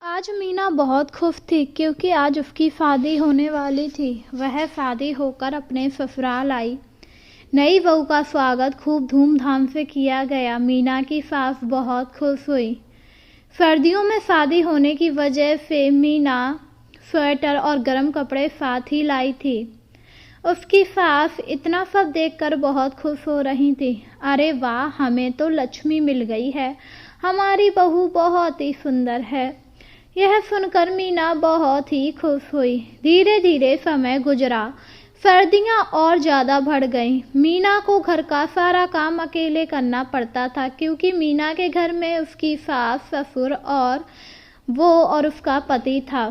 आज मीना बहुत खुश थी क्योंकि आज उसकी शादी होने वाली थी। वह शादी होकर अपने ससुराल आई। नई बहू का स्वागत खूब धूमधाम से किया गया। मीना की सास बहुत खुश हुई। सर्दियों में शादी होने की वजह से मीना स्वेटर और गर्म कपड़े साथ ही लाई थी। उसकी सास इतना सब देखकर बहुत खुश हो रही थी। अरे वाह, हमें तो लक्ष्मी मिल गई है। हमारी बहू बहुत ही सुंदर है। यह सुनकर मीना बहुत ही खुश हुई। धीरे धीरे समय गुजरा। सर्दियां और ज़्यादा बढ़ गईं। मीना को घर का सारा काम अकेले करना पड़ता था क्योंकि मीना के घर में उसकी सास, ससुर और वो और उसका पति था।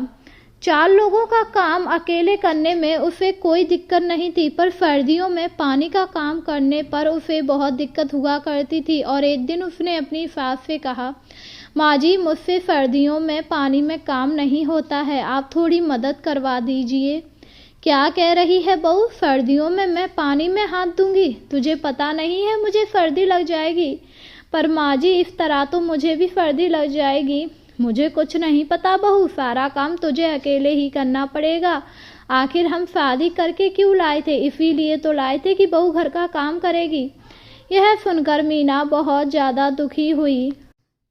4 लोगों का काम अकेले करने में उसे कोई दिक्कत नहीं थी, पर सर्दियों में पानी का काम करने पर उसे बहुत दिक्कत हुआ करती थी। और एक दिन उसने अपनी सास से कहा, माँ जी, मुझसे सर्दियों में पानी में काम नहीं होता है, आप थोड़ी मदद करवा दीजिए। क्या कह रही है बहू, सर्दियों में मैं पानी में हाथ दूंगी? तुझे पता नहीं है मुझे सर्दी लग जाएगी? पर माँ जी, इस तरह तो मुझे भी सर्दी लग जाएगी। मुझे कुछ नहीं पता बहू, सारा काम तुझे अकेले ही करना पड़ेगा। आखिर हम शादी करके क्यों लाए थे? इसीलिए तो लाए थे कि बहू घर का काम करेगी। यह सुनकर मीना बहुत ज़्यादा दुखी हुई।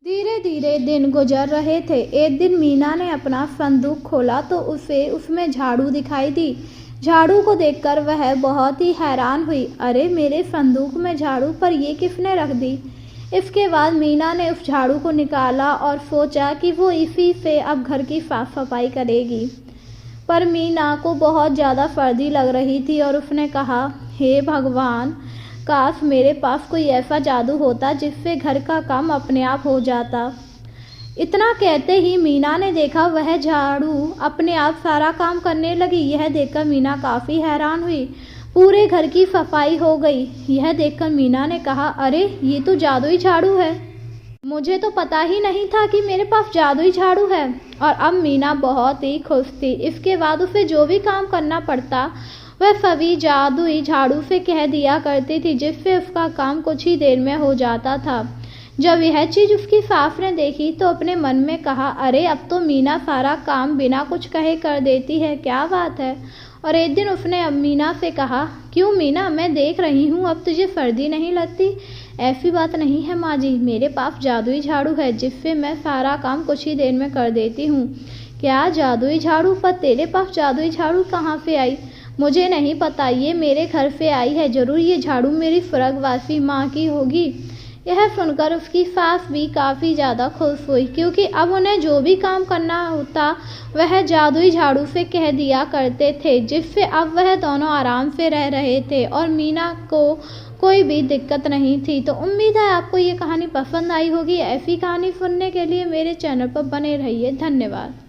धीरे धीरे दिन गुजर रहे थे। एक दिन मीना ने अपना संदूक खोला तो उसे उसमें झाड़ू दिखाई दी। झाड़ू को देखकर वह बहुत ही हैरान हुई। अरे, मेरे संदूक में झाड़ू, पर ये किसने रख दी? इसके बाद मीना ने उस झाड़ू को निकाला और सोचा कि वो इसी से अब घर की साफ सफाई करेगी। पर मीना को बहुत ज़्यादा सर्दी लग रही थी और उसने कहा, हे भगवान, काश मेरे पास कोई ऐसा जादू होता जिससे घर का काम अपने आप हो जाता। इतना कहते ही मीना ने देखा वह झाड़ू अपने आप सारा काम करने लगी। यह देखकर मीना काफ़ी हैरान हुई। पूरे घर की सफाई हो गई। यह देखकर मीना ने कहा, अरे, ये तो जादुई झाड़ू है। मुझे तो पता ही नहीं था कि मेरे पास जादुई झाड़ू है। और अब मीना बहुत ही खुश थी। इसके बाद उसे जो भी काम करना पड़ता वह सभी जादुई झाड़ू से कह दिया करती थी, जिससे उसका काम कुछ ही देर में हो जाता था। जब यह चीज़ उसकी सास ने देखी तो अपने मन में कहा, अरे, अब तो मीना सारा काम बिना कुछ कहे कर देती है, क्या बात है। और एक दिन उसने अब मीना से कहा, क्यों मीना, मैं देख रही हूँ अब तुझे सर्दी नहीं लगती? ऐसी बात नहीं है माँ जी, मेरे पास जादुई झाड़ू है जिससे मैं सारा काम कुछ ही देर में कर देती हूँ। क्या जादुई झाड़ू? पर तेरे पास जादुई झाड़ू कहाँ से आई? मुझे नहीं पता, ये मेरे घर से आई है। जरूर ये झाड़ू मेरी स्वर्गवासी माँ की होगी। यह सुनकर उसकी सास भी काफ़ी ज़्यादा खुश हुई क्योंकि अब उन्हें जो भी काम करना होता वह जादुई झाड़ू से कह दिया करते थे, जिससे अब वह दोनों आराम से रह रहे थे और मीना को कोई भी दिक्कत नहीं थी। तो उम्मीद है आपको ये कहानी पसंद आई होगी। ऐसी कहानी सुनने के लिए मेरे चैनल पर बने रहिए। धन्यवाद।